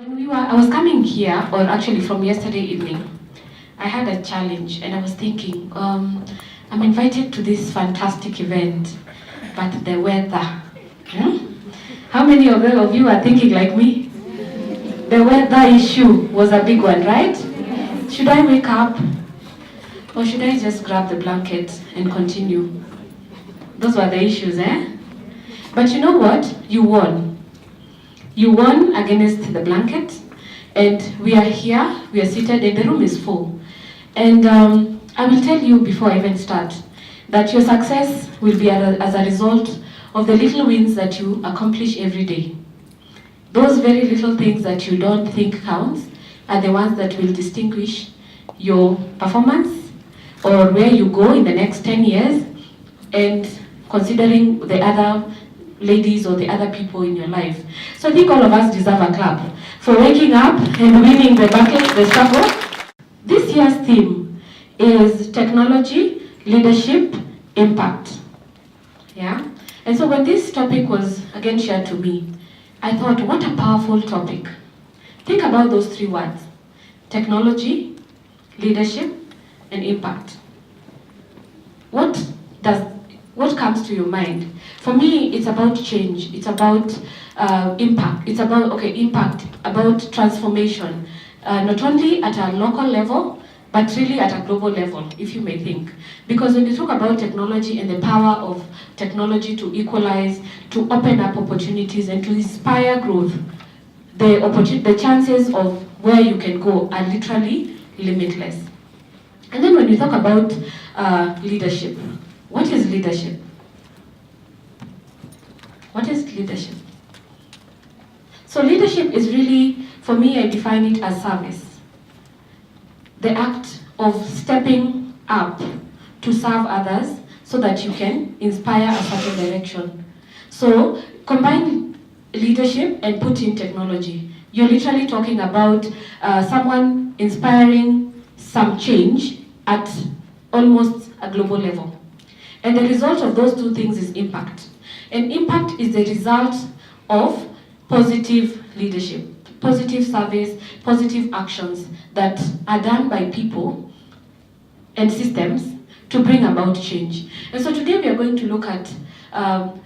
I was coming here, or actually from yesterday evening, I had a challenge and I was thinking, I'm invited to this fantastic event, but the weather. How many of you are thinking like me? The weather issue was a big one, right? Should I wake up? Or should I just grab the blanket and continue? Those were the issues, eh? But you know what? You won. You won against the blanket, and we are here, we are seated, and the room is full. And I will tell you before I even start that your success will be as a result of the little wins that you accomplish every day. Those very little things that you don't think counts are the ones that will distinguish your performance or where you go in the next 10 years, and considering the other ladies or the other people in your life. So I think all of us deserve a clap for waking up and winning the battle, the struggle. This year's theme is technology, leadership, impact. Yeah? And so when this topic was again shared to me, I thought, what a powerful topic. Think about those three words: technology, leadership, and impact. What comes to your mind? For me, it's about change. It's about impact. It's about, impact, about transformation. Not only at a local level, but really at a global level, if you may think. Because when you talk about technology and the power of technology to equalize, to open up opportunities and to inspire growth, the chances of where you can go are literally limitless. And then when you talk about leadership, what is leadership? What is leadership? So leadership is really, for me, I define it as service. The act of stepping up to serve others so that you can inspire a certain direction. So combine leadership and put in technology. You're literally talking about someone inspiring some change at almost a global level. And the result of those two things is impact. And impact is the result of positive leadership, positive service, positive actions that are done by people and systems to bring about change. And so today we are going to look at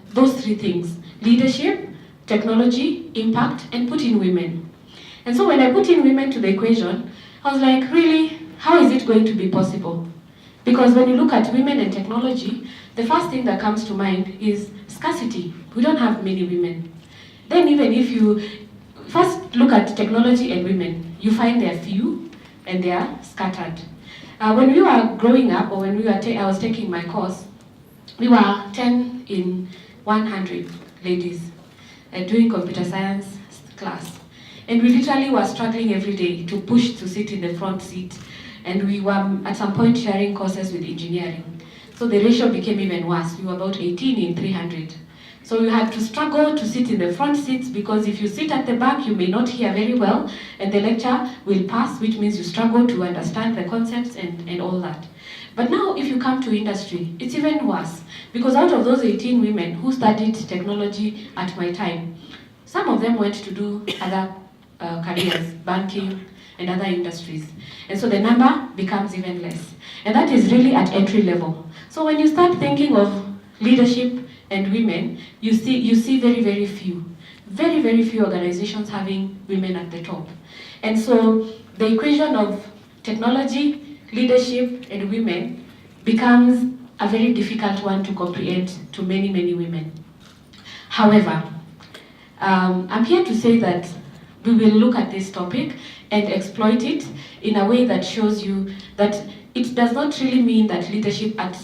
those three things: leadership, technology, impact, and put in women. And so when I put in women to the equation, I was like, really, how is it going to be possible? Because when you look at women and technology, the first thing that comes to mind is scarcity. We don't have many women. Then even if you first look at technology and women, you find they're few and they are scattered. When we were growing up, or when I was taking my course, we were 10 in 100 ladies doing computer science class. And we literally were struggling every day to push to sit in the front seat. And we were at some point sharing courses with engineering. So the ratio became even worse. We were about 18 in 300. So we had to struggle to sit in the front seats, because if you sit at the back, you may not hear very well, and the lecture will pass, which means you struggle to understand the concepts and all that. But now if you come to industry, it's even worse, because out of those 18 women who studied technology at my time, some of them went to do other careers, banking and other industries. And so the number becomes even less. And that is really at entry level. So when you start thinking of leadership and women, you see very, very few organizations having women at the top. And so the equation of technology, leadership, and women becomes a very difficult one to comprehend to many, many women. However, I'm here to say that we will look at this topic and exploit it in a way that shows you that it does not really mean that leadership at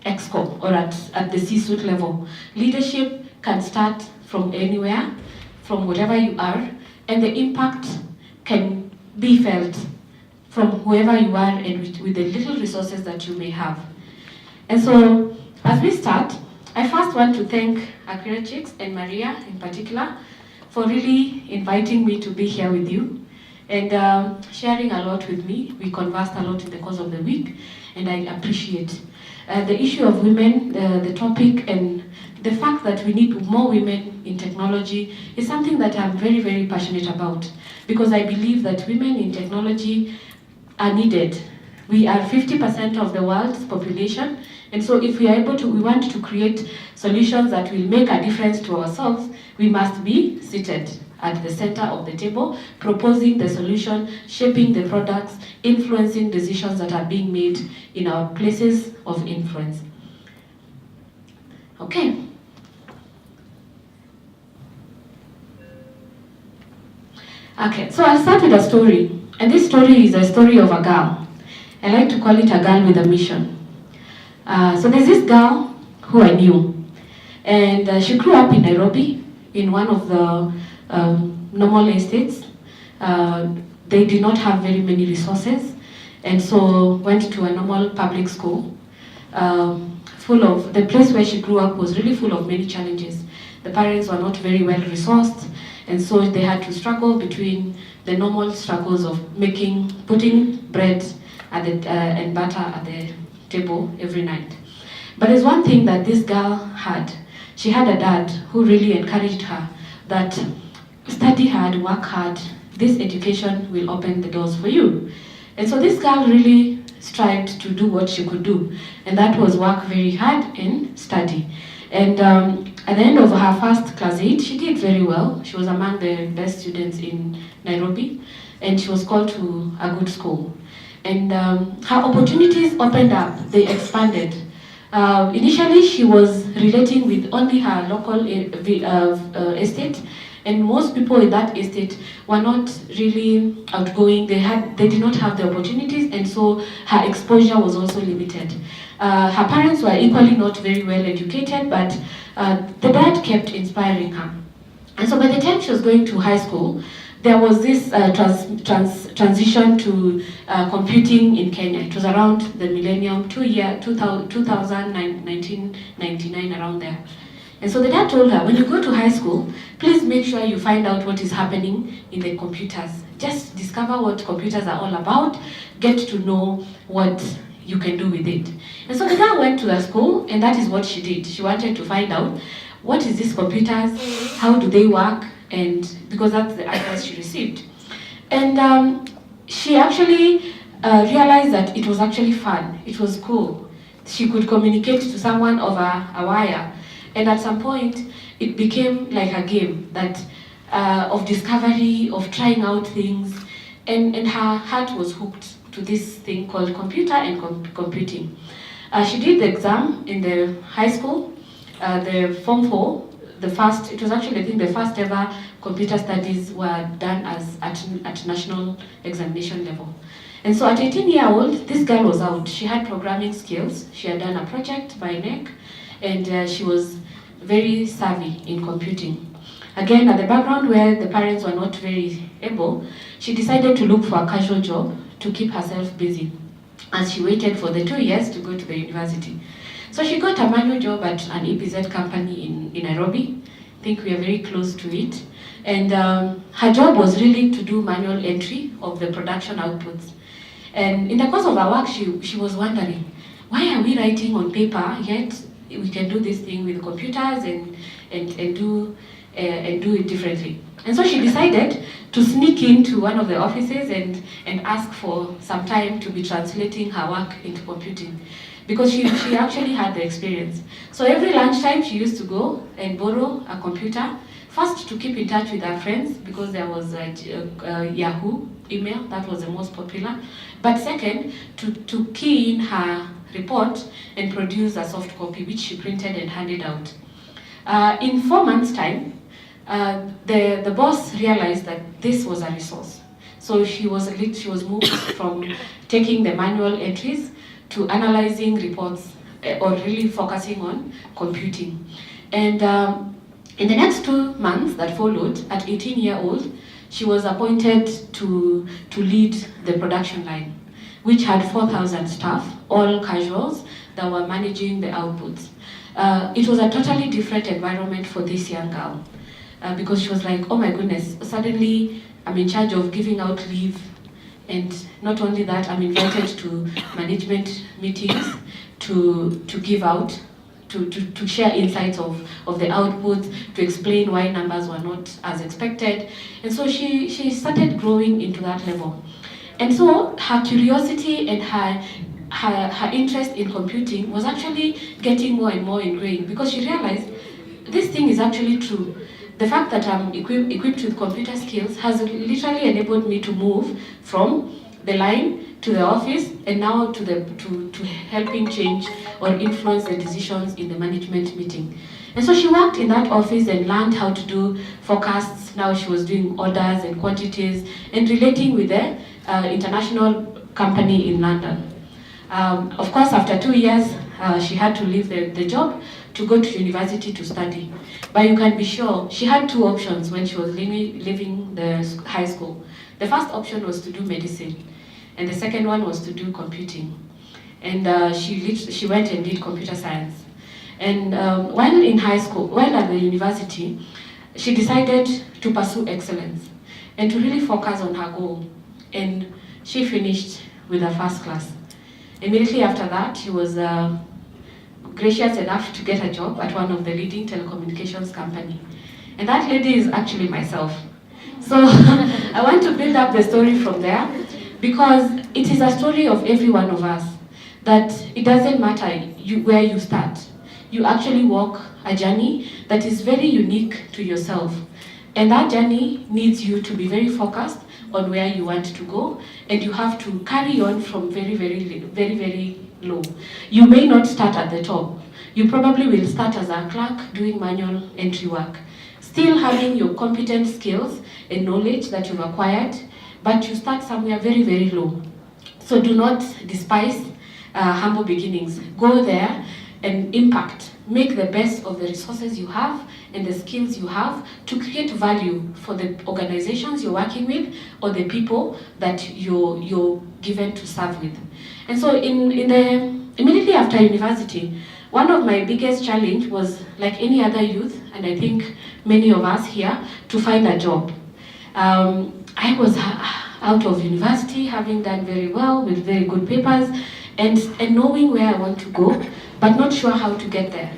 EXCO or at the C-suite level. Leadership can start from anywhere, from whatever you are, and the impact can be felt from whoever you are and with the little resources that you may have. And so, as we start, I first want to thank AkiraChix and Maria in particular for really inviting me to be here with you and sharing a lot with me. We conversed a lot in the course of the week, and I appreciate the issue of women, the topic, and the fact that we need more women in technology is something that I'm very, very passionate about. because I believe that women in technology are needed. We are 50% of the world's population, and so if we want to create solutions that will make a difference to ourselves, we must be seated at the center of the table, proposing the solution, shaping the products, influencing decisions that are being made in our places of influence. Okay. Okay, so I'll start with a story. And this story is a story of a girl. I like to call it a girl with a mission. So there's this girl who I knew. And she grew up in Nairobi, in one of the normal estates. They did not have very many resources. And so went to a normal public school. The place where she grew up was really full of many challenges. The parents were not very well resourced. And so they had to struggle between the normal struggles of putting bread and butter at the table every night. But there's one thing that this girl had. She had a dad who really encouraged her that study hard, work hard, this education will open the doors for you. And so this girl really strived to do what she could do, and that was work very hard and study. And at the end of her first class 8, she did very well. She was among the best students in Nairobi, and she was called to a good school. And her opportunities opened up, they expanded. Initially, she was relating with only her local estate, and most people in that estate were not really outgoing. They did not have the opportunities, and so her exposure was also limited. Her parents were equally not very well educated, but the dad kept inspiring her. And so by the time she was going to high school, there was this transition to computing in Kenya. It was around the millennium, 2000, 1999, around there. And so the dad told her, when you go to high school, please make sure you find out what is happening in the computers. Just discover what computers are all about, get to know what you can do with it. And so the girl went to the school, and that is what she did. She wanted to find out, what is these computers, how do they work, and because that's the advice she received. And she actually realized that it was actually fun, it was cool. She could communicate to someone over a wire. And at some point, it became like a game that of discovery, of trying out things, and her heart was hooked to this thing called computer and computing. She did the exam in the high school, the Form 4, it was actually, I think, the first ever computer studies were done at national examination level. And so at 18-year-old, this girl was out. She had programming skills. She had done a project by NEC, and she was very savvy in computing. Again, at the background where the parents were not very able, she decided to look for a casual job to keep herself busy as she waited for the 2 years to go to the university. So she got a manual job at an EPZ company in Nairobi. I think we are very close to it. And her job was really to do manual entry of the production outputs. And in the course of her work, she was wondering, why are we writing on paper, yet we can do this thing with computers and do it differently. And so she decided to sneak into one of the offices and ask for some time to be translating her work into computing, because she actually had the experience. So every lunchtime she used to go and borrow a computer, first to keep in touch with her friends, because there was a Yahoo email, that was the most popular, but second, to key in her report and produce a soft copy, which she printed and handed out. In 4 months' time, the boss realized that this was a resource. So she was moved from taking the manual entries to analyzing reports, or really focusing on computing. And in the next 2 months that followed, at 18-year-old, she was appointed to lead the production line, which had 4,000 staff, all casuals, that were managing the outputs. It was a totally different environment for this young girl, because she was like, oh my goodness, suddenly I'm in charge of giving out leave, and not only that, I'm invited to management meetings to give out to share insights of the outputs, to explain why numbers were not as expected. And so she started growing into that level. And so her curiosity and her interest in computing was actually getting more and more ingrained, because she realized this thing is actually true. The fact that I'm equipped with computer skills has literally enabled me to move from the line to the office, and now to helping change or influence the decisions in the management meeting. And so she worked in that office and learned how to do forecasts. Now she was doing orders and quantities and relating with the international company in London. Of course, after 2 years, she had to leave the job to go to university to study. But you can be sure she had two options when she was leaving the high school. The first option was to do medicine, and the second one was to do computing. And she went and did computer science. And while in high school, while at the university, she decided to pursue excellence and to really focus on her goal. And she finished with a first class. Immediately after that, she was gracious enough to get a job at one of the leading telecommunications company. And that lady is actually myself. So I want to build up the story from there, because it is a story of every one of us, that it doesn't matter where you start. You actually walk a journey that is very unique to yourself. And that journey needs you to be very focused on where you want to go, and you have to carry on from very, very low. You may not start at the top. You probably will start as a clerk doing manual entry work, still having your competent skills and knowledge that you've acquired, but you start somewhere very, very low. So do not despise humble beginnings. Go there and impact. Make the best of the resources you have and the skills you have to create value for the organizations you're working with or the people that you're given to serve with. And so immediately after university, one of my biggest challenge was, like any other youth, and I think many of us here, to find a job. I was out of university, having done very well with very good papers, and knowing where I want to go, but not sure how to get there.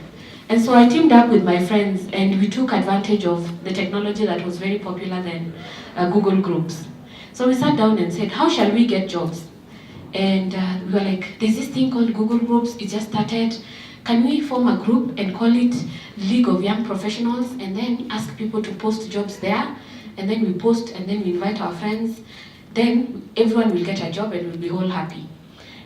And so I teamed up with my friends, and we took advantage of the technology that was very popular then, Google Groups. So we sat down and said, how shall we get jobs? And we were like, there's this thing called Google Groups, it just started. Can we form a group and call it League of Young Professionals, and then ask people to post jobs there? And then we post, and then we invite our friends. Then everyone will get a job and we'll be all happy.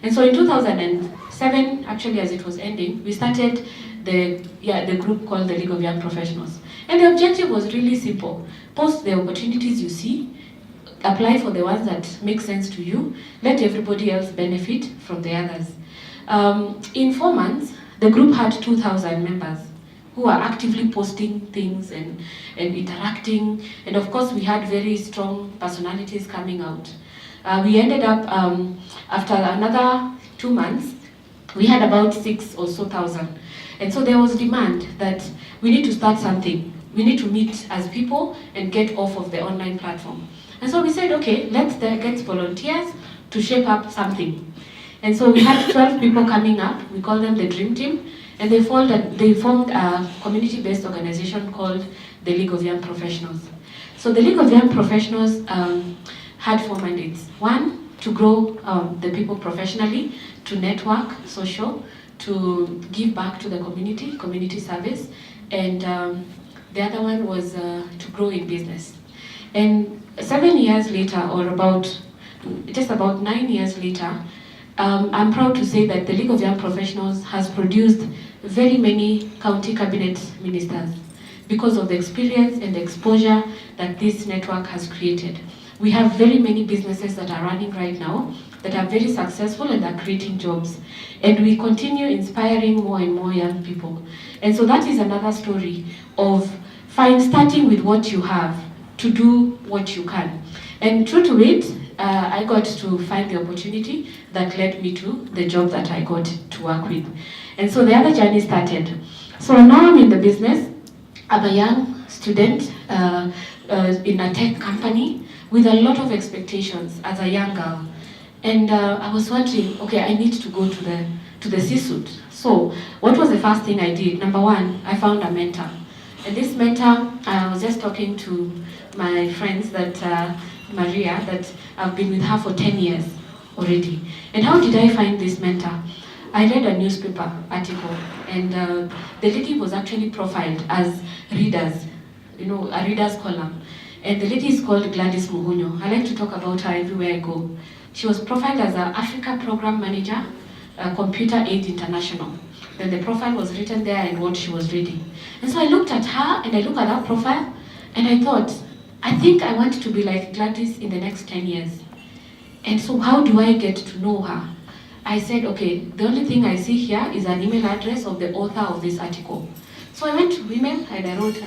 And so in 2007, actually as it was ending, we started the group called the League of Young Professionals. And the objective was really simple. Post the opportunities you see, apply for the ones that make sense to you, let everybody else benefit from the others. In 4 months, the group had 2,000 members who were actively posting things and interacting. And of course, we had very strong personalities coming out. We ended up, after another 2 months, we had about 6,000 or so. And so there was demand that we need to start something. We need to meet as people and get off of the online platform. And so we said, okay, let's get volunteers to shape up something. And so we had 12 people coming up. We call them the Dream Team. And they formed a community-based organization called the League of Young Professionals. So the League of Young Professionals had 4 mandates. One, to grow the people professionally, to network, social, to give back to the community service, and the other one was to grow in business. And 7 years later, or just about 9 years later, I'm proud to say that the League of Young Professionals has produced very many county cabinet ministers because of the experience and the exposure that this network has created. We have very many businesses that are running right now that are very successful and are creating jobs. And we continue inspiring more and more young people. And so that is another story of starting with what you have to do what you can. And true to it, I got to find the opportunity that led me to the job that I got to work with. And so the other journey started. So now I'm in the business. I'm a young student in a tech company with a lot of expectations as a young girl. And I was wondering, okay, I need to go to the C-suite. So what was the first thing I did? Number one, I found a mentor. And this mentor, I was just talking to my friends that, Maria, that I've been with her for 10 years already. And how did I find this mentor? I read a newspaper article, and the lady was actually profiled as readers, a reader's column. And the lady is called Gladys Mugunyo. I like to talk about her everywhere I go. She was profiled as an Africa Program Manager, Computer Aid International. Then the profile was written there and what she was reading. And so I looked at her and I looked at her profile and I thought, I think I want to be like Gladys in the next 10 years. And so how do I get to know her? I said, okay, the only thing I see here is an email address of the author of this article. So I went to email and I wrote,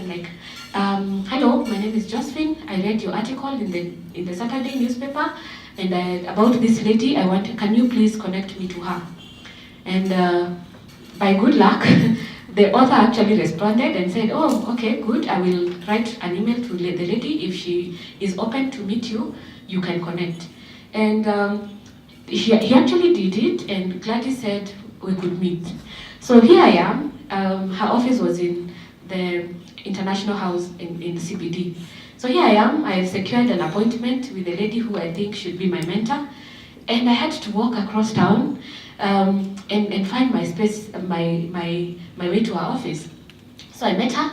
hello, my name is Josephine. I read your article in the Saturday newspaper and about this lady. Can you please connect me to her? And by good luck, the author actually responded and said, oh, okay, good. I will write an email to the lady. If she is open to meet you, you can connect. And he actually did it, and Gladys said we could meet. So here I am. Her office was in the International House in the CBD. So here I am. I have secured an appointment with a lady who I think should be my mentor. And I had to walk across town and find my space, my way to her office. So I met her.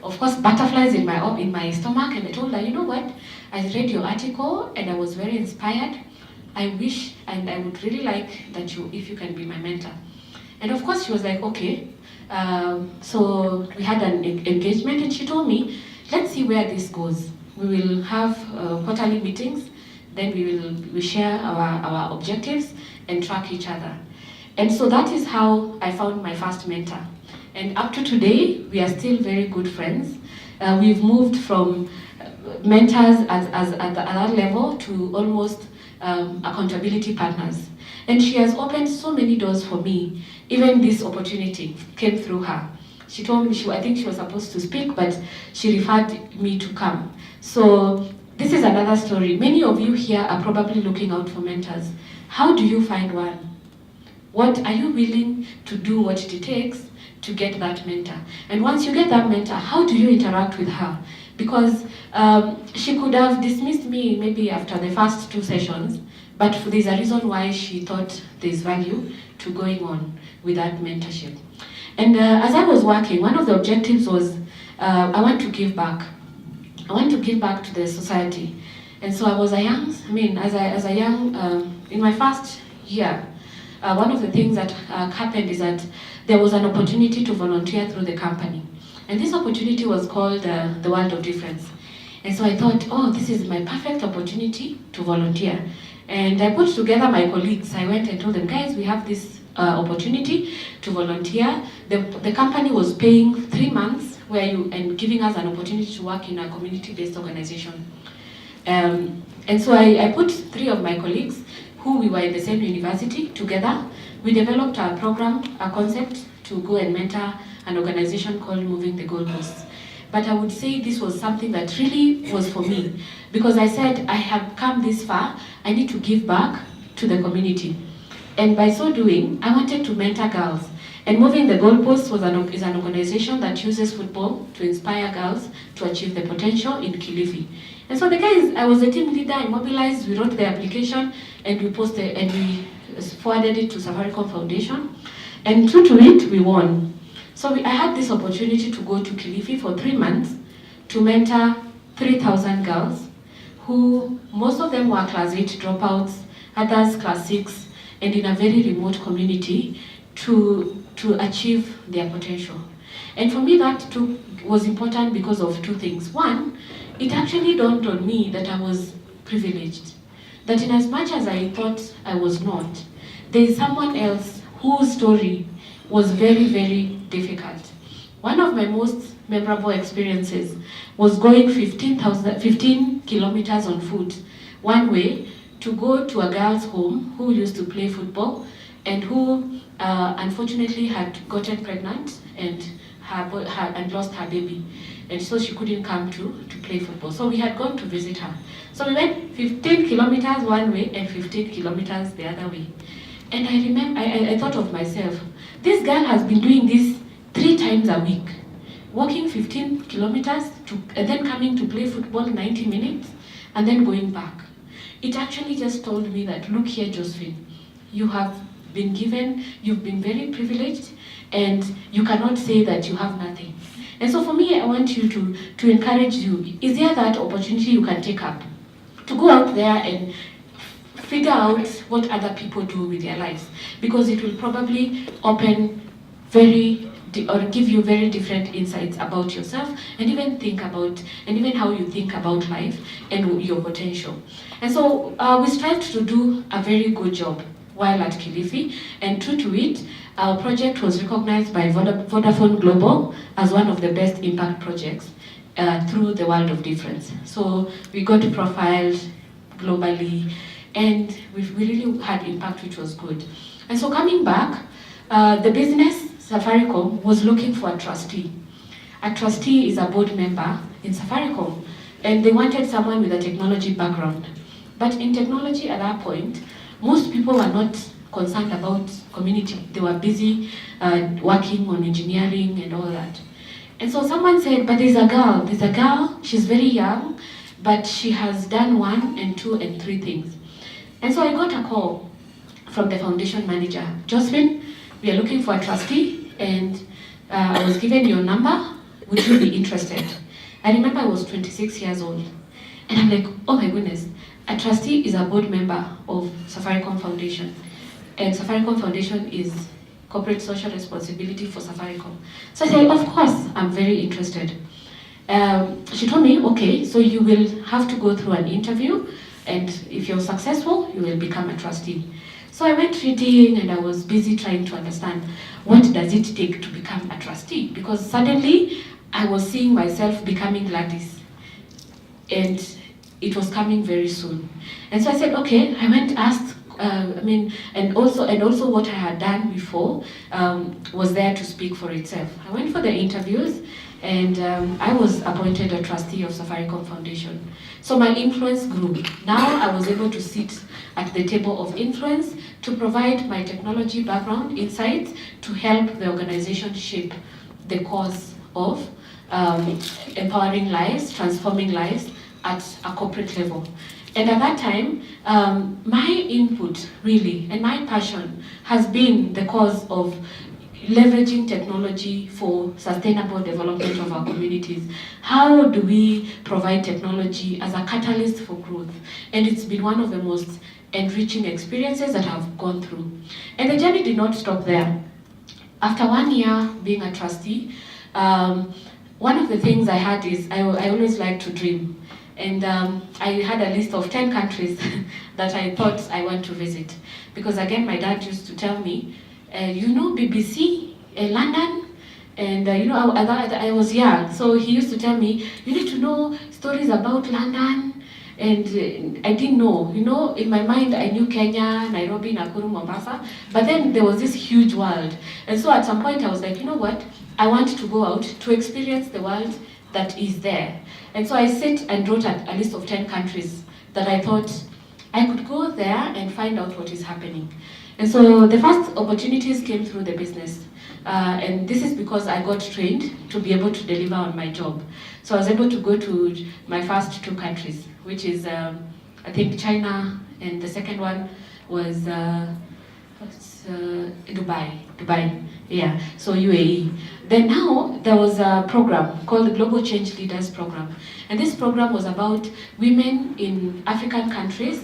Of course, butterflies in my stomach, and I told her, you know what? I read your article and I was very inspired. I wish and I would really like that if you can be my mentor. And of course, she was like, okay. So we had an engagement, and she told me, let's see where this goes. We will have quarterly meetings. Then we share our objectives and track each other. And so that is how I found my first mentor. And up to today, we are still very good friends. We've moved from mentors at that level to almost accountability partners. And she has opened so many doors for me. Even this opportunity came through her. She told me, I think she was supposed to speak, but she referred me to come. So this is another story. Many of you here are probably looking out for mentors. How do you find one? What are you willing to do what it takes to get that mentor? And once you get that mentor, how do you interact with her? Because she could have dismissed me maybe after the first 2 sessions, but there's a reason why she thought there's value to going on with that mentorship. And as I was working, one of the objectives was I want to give back. I want to give back to the society. And so I was as a young, in my first year, one of the things that happened is that there was an opportunity to volunteer through the company. And this opportunity was called the World of Difference. And so I thought, oh, this is my perfect opportunity to volunteer. And I put together my colleagues. I went and told them, guys, we have this opportunity to volunteer. The company was paying 3 months and giving us an opportunity to work in a community-based organization. And so I put 3 of my colleagues who we were in the same university together. We developed a program, a concept to go and mentor an organization called Moving the Goalposts. But I would say this was something that really was for me, because I said, I have come this far, I need to give back to the community. And by so doing, I wanted to mentor girls. And Moving the Goalposts is an organization that uses football to inspire girls to achieve their potential in Kilifi. And so the guys, I was a team leader, I mobilized, we wrote the application, and we posted, and we forwarded it to Safaricom Foundation. And true to it, we won. So I had this opportunity to go to Kilifi for 3 months to mentor 3,000 girls, who most of them were class 8 dropouts, others class 6, and in a very remote community to achieve their potential. And for me, that was important because of 2 things. One, it actually dawned on me that I was privileged. That in as much as I thought I was not, there is someone else whose story was very, very difficult. One of my most memorable experiences was going 15 kilometers on foot, one way, to go to a girl's home who used to play football and who unfortunately had gotten pregnant and lost her baby. And so she couldn't come to play football. So we had gone to visit her. So we went 15 kilometers one way and 15 kilometers the other way. And I remember, I thought of myself, This girl has been doing this 3 times a week, walking 15 kilometers and then coming to play football 90 minutes and then going back. It actually just told me that, look here, Josephine, you have been given, you've been very privileged, and you cannot say that you have nothing. And so for me, I want you to encourage you, is there that opportunity you can take up? To go out there and figure out what other people do with their lives, because it will probably open or give you very different insights about yourself, and even how you think about life and your potential. And so we strived to do a very good job while at Kilifi, and true to it, our project was recognized by Vodafone Global as one of the best impact projects through the World of Difference. So we got profiled globally, and we really had impact, which was good. And so coming back, the business, Safaricom, was looking for a trustee. A trustee is a board member in Safaricom, and they wanted someone with a technology background. But in technology at that point, most people were not concerned about community. They were busy working on engineering and all that. And so someone said, but there's a girl, she's very young, but she has done 1 and 2 and 3 things. And so I got a call from the foundation manager, Josephine, we are looking for a trustee, and I was given your number, would you be interested? I remember I was 26 years old, and I'm like, oh my goodness, a trustee is a board member of Safaricom Foundation, and Safaricom Foundation is corporate social responsibility for Safaricom. So I said, of course, I'm very interested. She told me, okay, so you will have to go through an interview, and if you're successful, you will become a trustee. So I went reading, and I was busy trying to understand what does it take to become a trustee, because suddenly I was seeing myself becoming Gladys, and it was coming very soon. And so I said, okay, I went asked, and also what I had done before was there to speak for itself. I went for the interviews, and I was appointed a trustee of Safaricom Foundation. So my influence grew. Now I was able to sit at the table of influence to provide my technology background insights to help the organization shape the cause of empowering lives, transforming lives at a corporate level. And at that time, my input really and my passion has been the cause of leveraging technology for sustainable development of our communities. How do we provide technology as a catalyst for growth? And it's been one of the most enriching experiences that I've gone through. And the journey did not stop there. After 1 year being a trustee, one of the things I had is I always like to dream. And I had a list of 10 countries that I thought I want to visit. Because again, my dad used to tell me, BBC, London, and I was young, so he used to tell me, you need to know stories about London, and I didn't know, in my mind I knew Kenya, Nairobi, Nakuru, Mombasa, but then there was this huge world. And so at some point I was like, you know what, I want to go out to experience the world that is there. And so I sat and wrote a list of 10 countries that I thought I could go there and find out what is happening. And so the first opportunities came through the business. And this is because I got trained to be able to deliver on my job. So I was able to go to my first 2 countries, which is, I think, China, and the second one was Dubai, yeah, so UAE. Then now there was a program called the Global Change Leaders Program. And this program was about women in African countries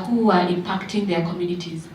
who are impacting their communities.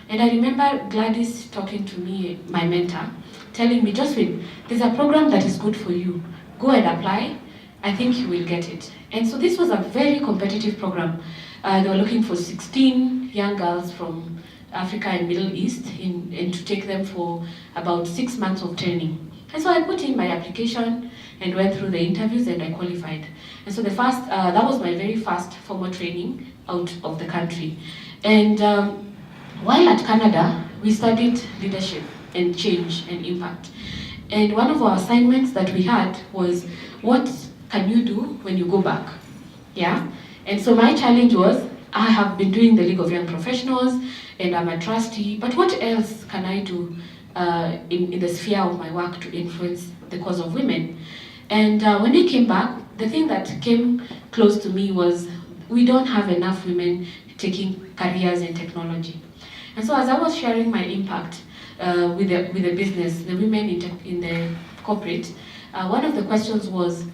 And I remember Gladys talking to me, my mentor, telling me, Josephine, there's a program that is good for you. Go and apply. I think you will get it. And so this was a very competitive program. They were looking for 16 young girls from Africa and Middle East and to take them for about 6 months of training. And so I put in my application and went through the interviews, and I qualified. And so that was my very first formal training out of the country. And while at Canada, we studied leadership and change and impact. And one of our assignments that we had was, what can you do when you go back? Yeah. And so my challenge was, I have been doing the League of Young Professionals, and I'm a trustee, but what else can I do in the sphere of my work to influence the cause of women. And when I came back, the thing that came close to me was we don't have enough women taking careers in technology. And so as I was sharing my impact with the business, the women in the corporate, one of the questions was,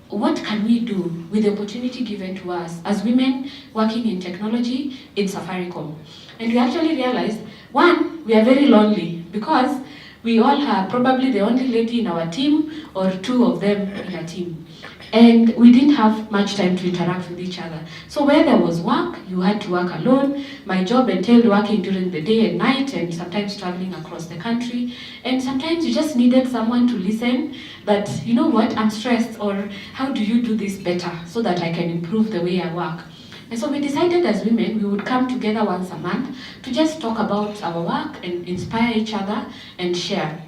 what can we do with the opportunity given to us as women working in technology in Safaricom? And we actually realized, one, we are very lonely because we all are probably the only lady in our team or two of them in a team. And we didn't have much time to interact with each other. So where there was work, you had to work alone. My job entailed working during the day and night and sometimes traveling across the country. And sometimes you just needed someone to listen that, you know what, I'm stressed, or how do you do this better so that I can improve the way I work. And so we decided as women, we would come together once a month to just talk about our work and inspire each other and share.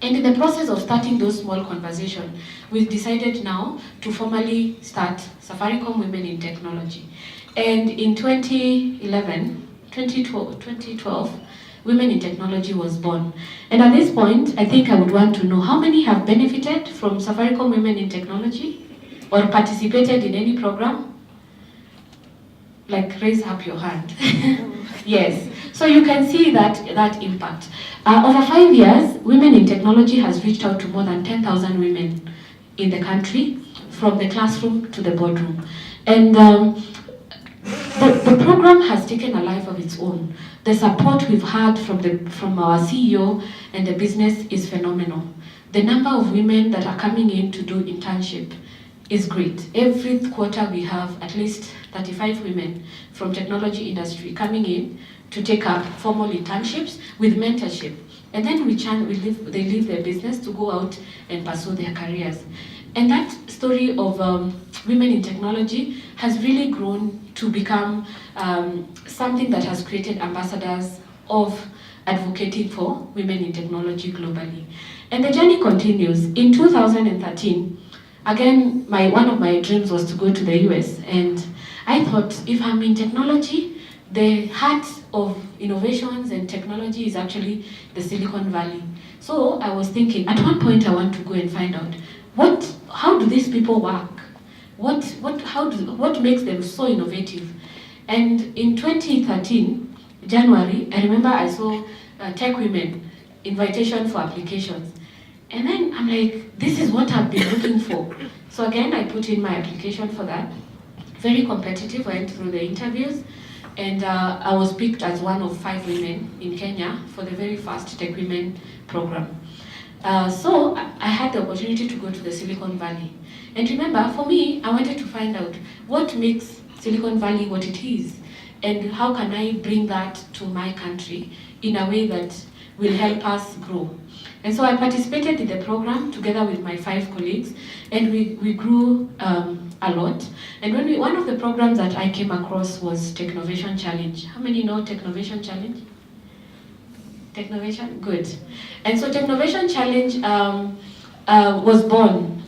And in the process of starting those small conversations, we've decided now to formally start Safaricom Women in Technology. And in 2012, Women in Technology was born. And at this point, I think I would want to know how many have benefited from Safaricom Women in Technology or participated in any program? Like, raise up your hand. Yes. So you can see that impact. Over 5 years, Women in Technology has reached out to more than 10,000 women in the country, from the classroom to the boardroom. And the program has taken a life of its own. The support we've had from our CEO and the business is phenomenal. The number of women that are coming in to do internship is great. Every quarter we have at least 35 women from technology industry coming in to take up formal internships with mentorship. And then they leave their business to go out and pursue their careers. And that story of women in technology has really grown to become something that has created ambassadors of advocating for women in technology globally. And the journey continues. In 2013, again, one of my dreams was to go to the US, and I thought, if I'm in technology, the heart of innovations and technology is actually the Silicon Valley. So I was thinking, at one point I want to go and find out, how do these people work? What makes them so innovative? And in 2013, January, I remember I saw Tech Women invitation for applications. And then I'm like, this is what I've been looking for. So again, I put in my application for that. Very competitive, went through the interviews, and I was picked as one of 5 women in Kenya for the very first Tech Women program. So I had the opportunity to go to the Silicon Valley. And remember, for me, I wanted to find out what makes Silicon Valley what it is, and how can I bring that to my country in a way that will help us grow. And so I participated in the program together with my 5 colleagues, and we grew a lot. And one of the programs that I came across was Technovation Challenge. How many know Technovation Challenge? Technovation? Good. And so Technovation Challenge was born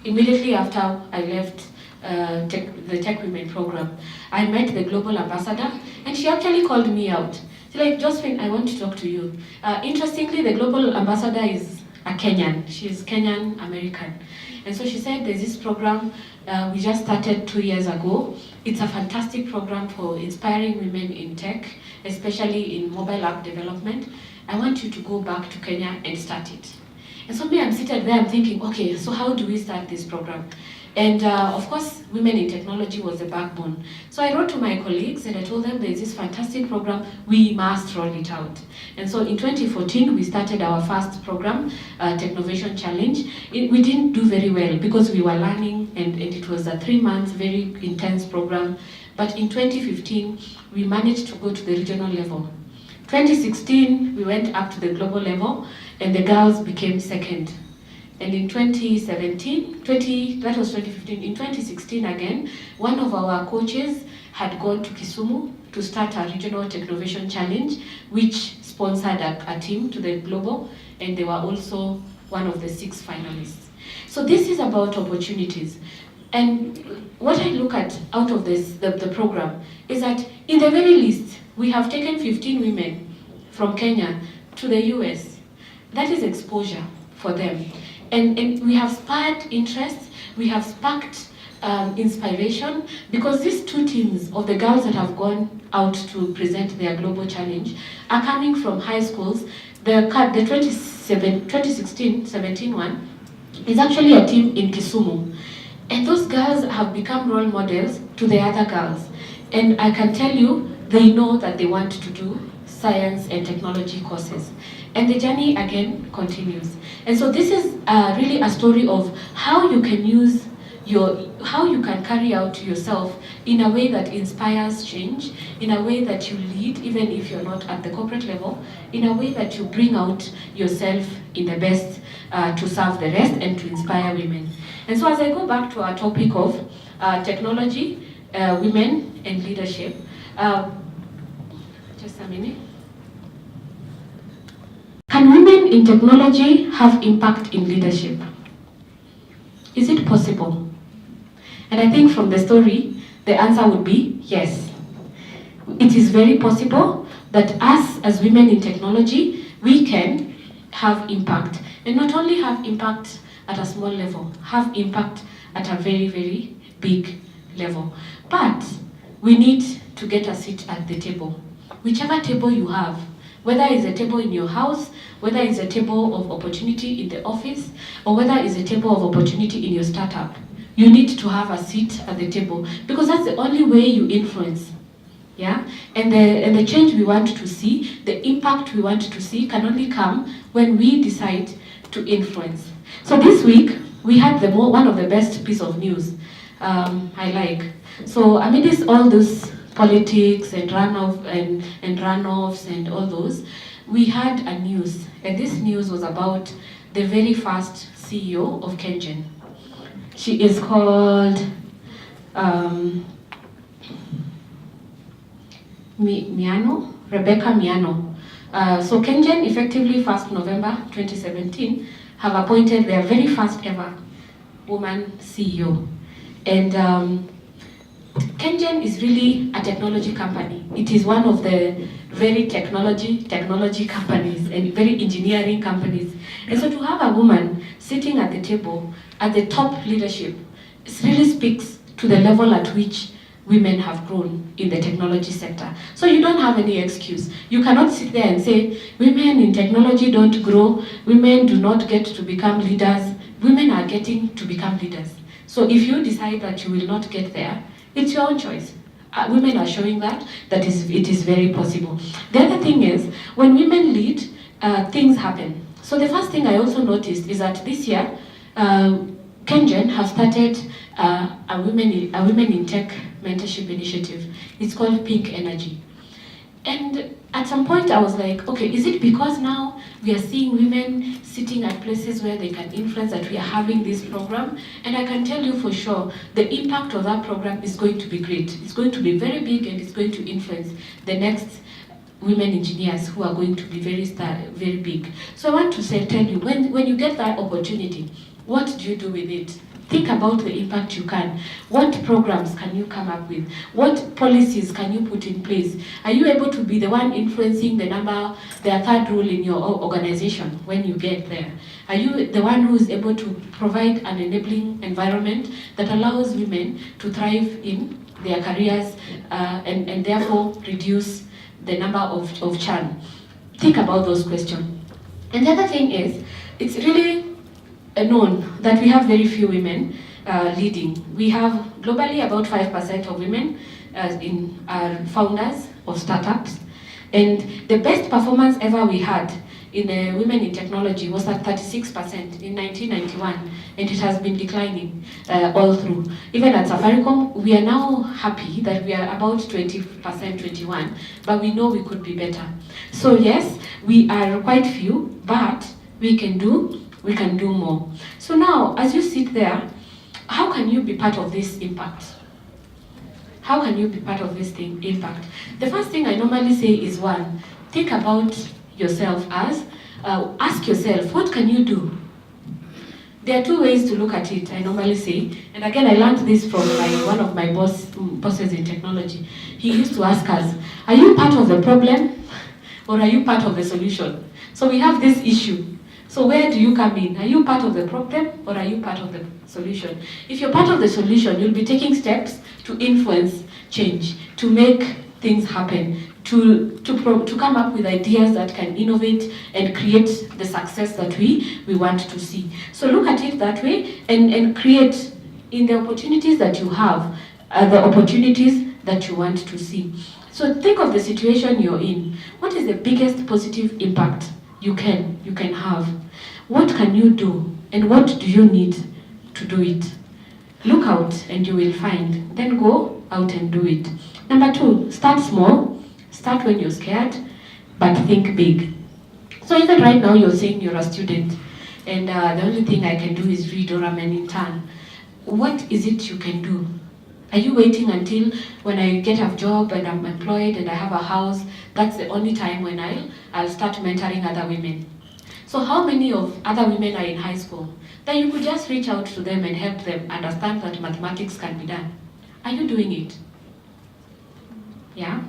immediately after I left the Tech Women program. I met the global ambassador, and she actually called me out. She's like, Josephine, I want to talk to you. Interestingly, the global ambassador is a Kenyan. She's Kenyan American. And so she said, there's this program we just started 2 years ago. It's a fantastic program for inspiring women in tech, especially in mobile app development. I want you to go back to Kenya and start it. And so I'm seated there, I'm thinking, okay, so how do we start this program? And of course, Women in Technology was the backbone. So I wrote to my colleagues and I told them there's this fantastic program, we must roll it out. And so in 2014, we started our first program, Technovation Challenge. We didn't do very well because we were learning, and it was a 3 months, very intense program. But in 2015, we managed to go to the regional level. 2016, we went up to the global level, and the girls became second. And in 2015, in 2016 again, one of our coaches had gone to Kisumu to start a regional Technovation Challenge, which sponsored a team to the global, and they were also one of the 6 finalists. So this is about opportunities. And what I look at out of this, the program, is that in the very least, we have taken 15 women from Kenya to the US. that is exposure for them. And we have sparked interest, we have sparked inspiration, because these two teams of the girls that have gone out to present their global challenge are coming from high schools. The 2016-17 one is actually a team in Kisumu. And those girls have become role models to the other girls. And I can tell you, they know that they want to do science and technology courses. And the journey again continues. And so this is really a story of how you can use how you can carry out yourself in a way that inspires change, in a way that you lead, even if you're not at the corporate level, in a way that you bring out yourself in the best to serve the rest and to inspire women. And so as I go back to our topic of technology, women and leadership, just a minute. Can women in technology have impact in leadership? Is it possible? And I think from the story, the answer would be yes. It is very possible that us as women in technology, we can have impact. And not only have impact at a small level, have impact at a very, very big level. But we need to get a seat at the table. Whichever table you have, whether it's a table in your house, whether it's a table of opportunity in the office, or whether it's a table of opportunity in your startup, you need to have a seat at the table, because that's the only way you influence. Yeah? And the change we want to see, the impact we want to see, can only come when we decide to influence. So this week, we had one of the best piece of news I like. So amidst all those politics and runoffs and all those, we had a news, and this news was about the very first CEO of KenGen. She is called Rebecca Miano. So KenGen, effectively 1st November 2017, have appointed their very first ever woman CEO. And KenGen is really a technology company. It is one of the very technology companies and very engineering companies. And so to have a woman sitting at the table, at the top leadership, it really speaks to the level at which women have grown in the technology sector. So you don't have any excuse. You cannot sit there and say, women in technology don't grow, women do not get to become leaders. Women are getting to become leaders. So if you decide that you will not get there, it's your own choice. Women are showing that it is very possible. The other thing is, when women lead, things happen. So the first thing I also noticed is that this year, KenGen have started a women in tech mentorship initiative. It's called Pink Energy. And at some point I was like, okay, is it because now we are seeing women sitting at places where they can influence that we are having this program? And I can tell you for sure, the impact of that program is going to be great. It's going to be very big, and it's going to influence the next women engineers who are going to be very big. So I want to tell you, when you get that opportunity, what do you do with it? Think about the impact you can. What programs can you come up with? What policies can you put in place? Are you able to be the one influencing the third rule in your organization when you get there? Are you the one who is able to provide an enabling environment that allows women to thrive in their careers and therefore reduce the number of churn? Think about those questions. And the other thing is, it's really known that we have very few women leading. We have globally about 5% of women are founders of startups. And the best performance ever we had in women in technology was at 36% in 1991, and it has been declining all through. Even at Safaricom, we are now happy that we are about 20%, 21, but we know we could be better. So yes, we are quite few, but we can do more. So now, as you sit there, how can you be part of this impact? How can you be part of this impact? The first thing I normally say is, one, think about yourself as, ask yourself, what can you do? There are two ways to look at it, I normally say. And again, I learned this from one of my bosses in technology. He used to ask us, are you part of the problem or are you part of the solution? So we have this issue. So where do you come in? Are you part of the problem or are you part of the solution? If you're part of the solution, you'll be taking steps to influence change, to make things happen, to come up with ideas that can innovate and create the success that we want to see. So look at it that way and create in the opportunities that you have, the opportunities that you want to see. So think of the situation you're in. What is the biggest positive impact you can have? What can you do? And what do you need to do it? Look out and you will find. Then go out and do it. Number 2, start small. Start when you're scared, but think big. So even right now you're saying you're a student and the only thing I can do is read or I'm an intern. What is it you can do? Are you waiting until when I get a job and I'm employed and I have a house, that's the only time when I'll start mentoring other women? So how many of other women are in high school? Then you could just reach out to them and help them understand that mathematics can be done. Are you doing it? Yeah?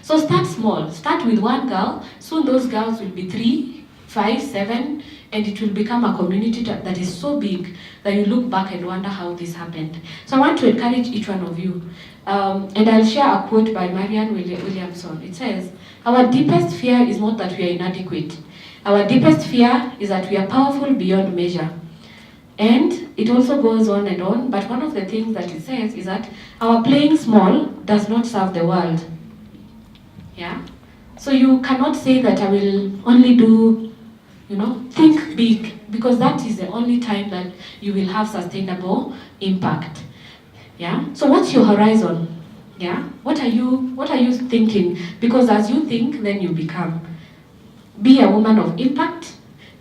So start small. Start with one girl. Soon those girls will be 3, 5, 7, and it will become a community that is so big that you look back and wonder how this happened. So I want to encourage each one of you. And I'll share a quote by Marianne Williamson. It says, "Our deepest fear is not that we are inadequate. Our deepest fear is that we are powerful beyond measure." And it also goes on and on, but one of the things that it says is that our playing small does not serve the world. Yeah? So you cannot say that I will only do, think big, because that is the only time that you will have sustainable impact. Yeah? So what's your horizon? Yeah? What are you thinking? Because as you think, then you become. Be a woman of impact,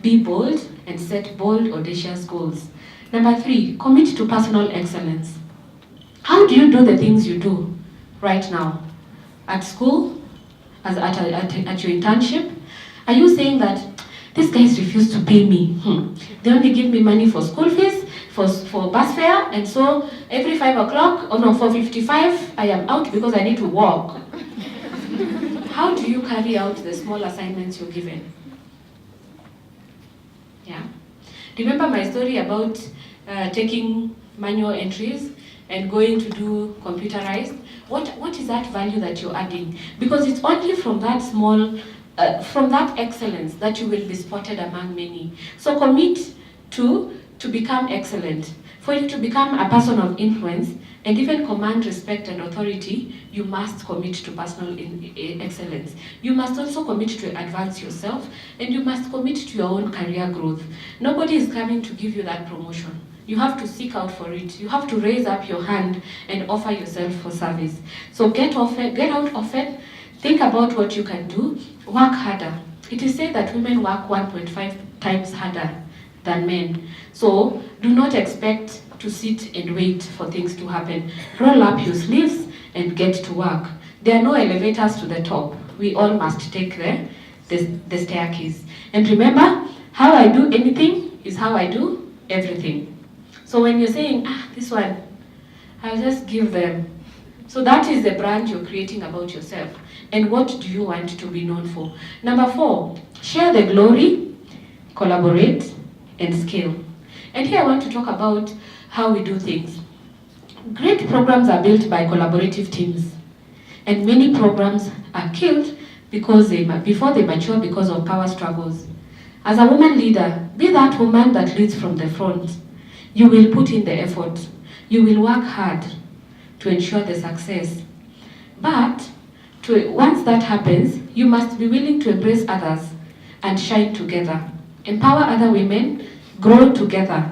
be bold, and set bold, audacious goals. Number 3, commit to personal excellence. How do you do the things you do right now? At school? At your internship? Are you saying that these guys refuse to pay me? They only give me money for school fees, for bus fare, and so every 5 o'clock, 4:55, I am out because I need to walk. How do you carry out the small assignments you're given? Yeah. Remember my story about taking manual entries and going to do computerized? What is that value that you're adding? Because it's only from that small, from that excellence that you will be spotted among many. So commit to become excellent. For you to become a person of influence and even command respect and authority, you must commit to personal excellence. You must also commit to advance yourself, and you must commit to your own career growth. Nobody is coming to give you that promotion. You have to seek out for it. You have to raise up your hand and offer yourself for service. So get out often, think about what you can do, work harder. It is said that women work 1.5 times harder than men. So do not expect to sit and wait for things to happen. Roll up your sleeves and get to work. There are no elevators to the top. We all must take the staircase. And remember, how I do anything is how I do everything. So when you're saying, this one, I'll just give them. So that is the brand you're creating about yourself. And what do you want to be known for? Number 4, share the glory, collaborate, and scale. And here I want to talk about how we do things. Great programs are built by collaborative teams. And many programs are killed before they mature because of power struggles. As a woman leader, be that woman that leads from the front. You will put in the effort. You will work hard to ensure the success. But once that happens, you must be willing to embrace others and shine together. Empower other women, grow together.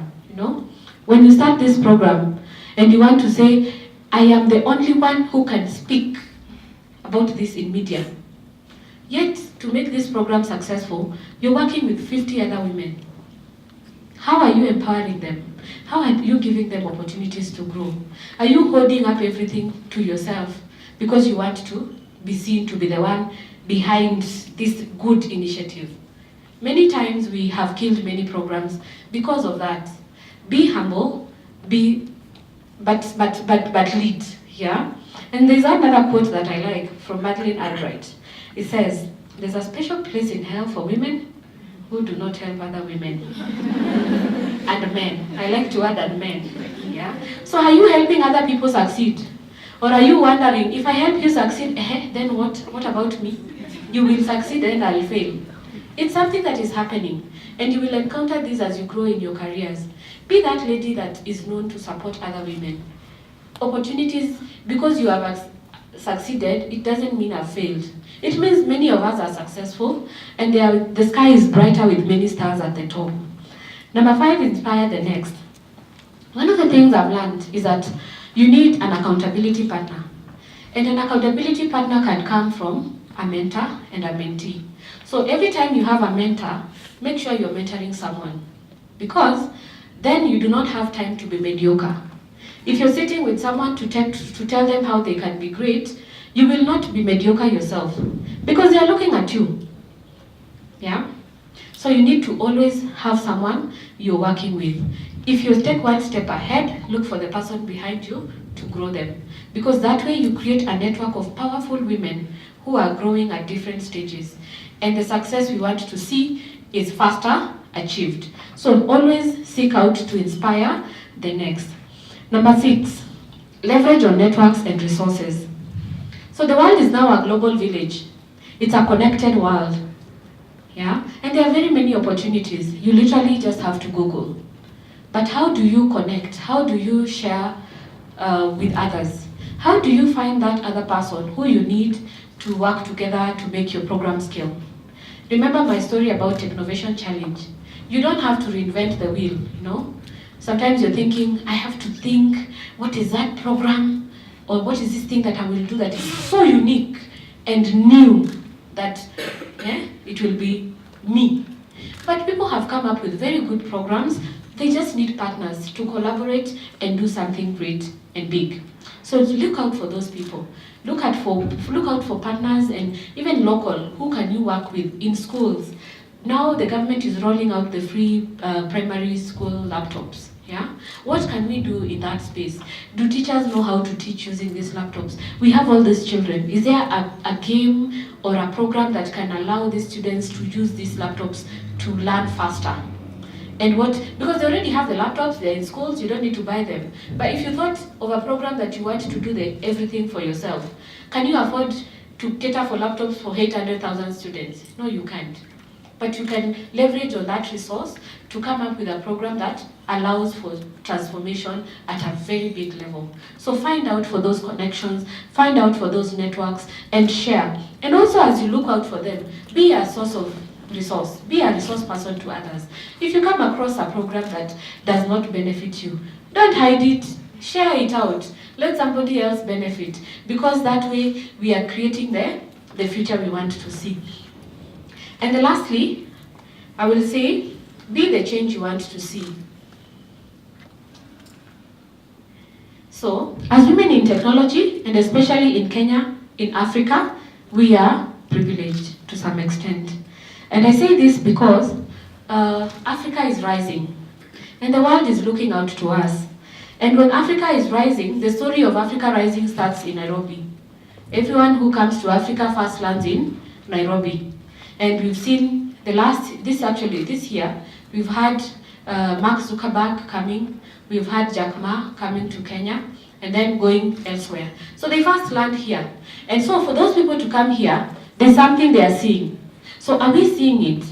When you start this program and you want to say, I am the only one who can speak about this in media. Yet, to make this program successful, you're working with 50 other women. How are you empowering them? How are you giving them opportunities to grow? Are you holding up everything to yourself because you want to be seen to be the one behind this good initiative? Many times we have killed many programs because of that. Be humble, but lead, yeah? And there's another quote that I like from Madeleine Albright. It says, there's a special place in hell for women who do not help other women. And men. I like to add and men. Yeah? So are you helping other people succeed? Or are you wondering, if I help you succeed, then what about me? You will succeed and I'll fail. It's something that is happening. And you will encounter this as you grow in your careers. Be that lady that is known to support other women. Opportunities, because you have succeeded, it doesn't mean I've failed. It means many of us are successful, and the sky is brighter with many stars at the top. Number 5, inspire the next. One of the things I've learned is that you need an accountability partner. And an accountability partner can come from a mentor and a mentee. So every time you have a mentor, make sure you're mentoring someone. Because then you do not have time to be mediocre. If you're sitting with someone to tell them how they can be great, you will not be mediocre yourself. Because they are looking at you. Yeah? So you need to always have someone you're working with. If you take one step ahead, look for the person behind you to grow them. Because that way you create a network of powerful women who are growing at different stages. And the success we want to see is faster achieved. So always seek out to inspire the next. Number 6, leverage on networks and resources. So the world is now a global village. It's a connected world. Yeah? And there are very many opportunities. You literally just have to Google. But how do you connect? How do you share with others? How do you find that other person who you need to work together to make your program scale? Remember my story about Technovation Challenge. You don't have to reinvent the wheel, you know? Sometimes you're thinking, I have to think, what is that program? Or what is this thing that I will do that is so unique and new that it will be me. But people have come up with very good programs. They just need partners to collaborate and do something great and big. So look out for those people. Look out for partners and even local. Who can you work with in schools? Now the government is rolling out the free primary school laptops. Yeah? What can we do in that space? Do teachers know how to teach using these laptops? We have all these children. Is there a game or a program that can allow these students to use these laptops to learn faster? And because they already have the laptops, they're in schools, you don't need to buy them. But if you thought of a program that you want to do everything for yourself, can you afford to cater for laptops for 800,000 students? No, you can't. But you can leverage on that resource to come up with a program that allows for transformation at a very big level. So find out for those connections, find out for those networks, and share. And also as you look out for them, be a source of resource. Be a resource person to others. If you come across a program that does not benefit you, don't hide it. Share it out. Let somebody else benefit. Because that way we are creating the future we want to see. And lastly, I will say, be the change you want to see. So, as women in technology, and especially in Kenya, in Africa, we are privileged to some extent. And I say this because Africa is rising, and the world is looking out to us. And when Africa is rising, the story of Africa rising starts in Nairobi. Everyone who comes to Africa first lands in Nairobi. And we've seen this year, we've had Mark Zuckerberg coming, we've had Jack Ma coming to Kenya, and then going elsewhere. So they first land here. And so for those people to come here, there's something they are seeing. So are we seeing it?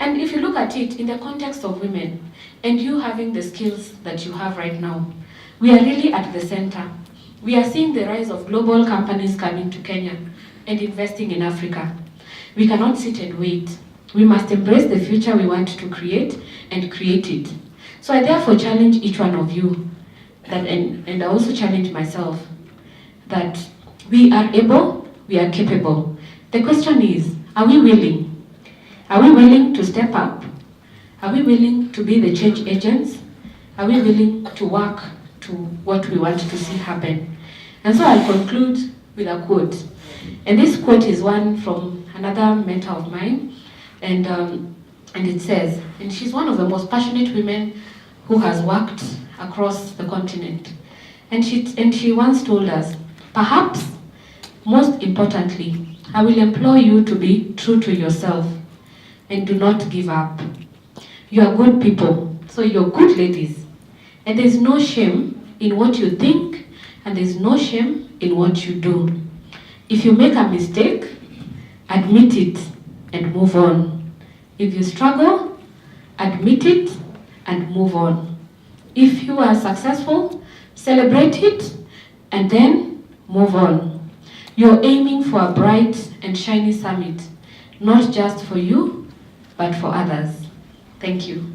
And if you look at it in the context of women, and you having the skills that you have right now, we are really at the center. We are seeing the rise of global companies coming to Kenya and investing in Africa. We cannot sit and wait. We must embrace the future we want to create and create it. So I therefore challenge each one of you, and I also challenge myself, that we are able, we are capable. The question is, are we willing? Are we willing to step up? Are we willing to be the change agents? Are we willing to work to what we want to see happen? And so I'll conclude with a quote. And this quote is one from another mentor of mine, and it says, and she's one of the most passionate women who has worked across the continent. And she once told us, perhaps most importantly, I will implore you to be true to yourself and do not give up. You are good people, so you're good ladies. And there's no shame in what you think, and there's no shame in what you do. If you make a mistake, admit it and move on. If you struggle, admit it and move on. If you are successful, celebrate it and then move on. You're aiming for a bright and shiny summit, not just for you, but for others. Thank you.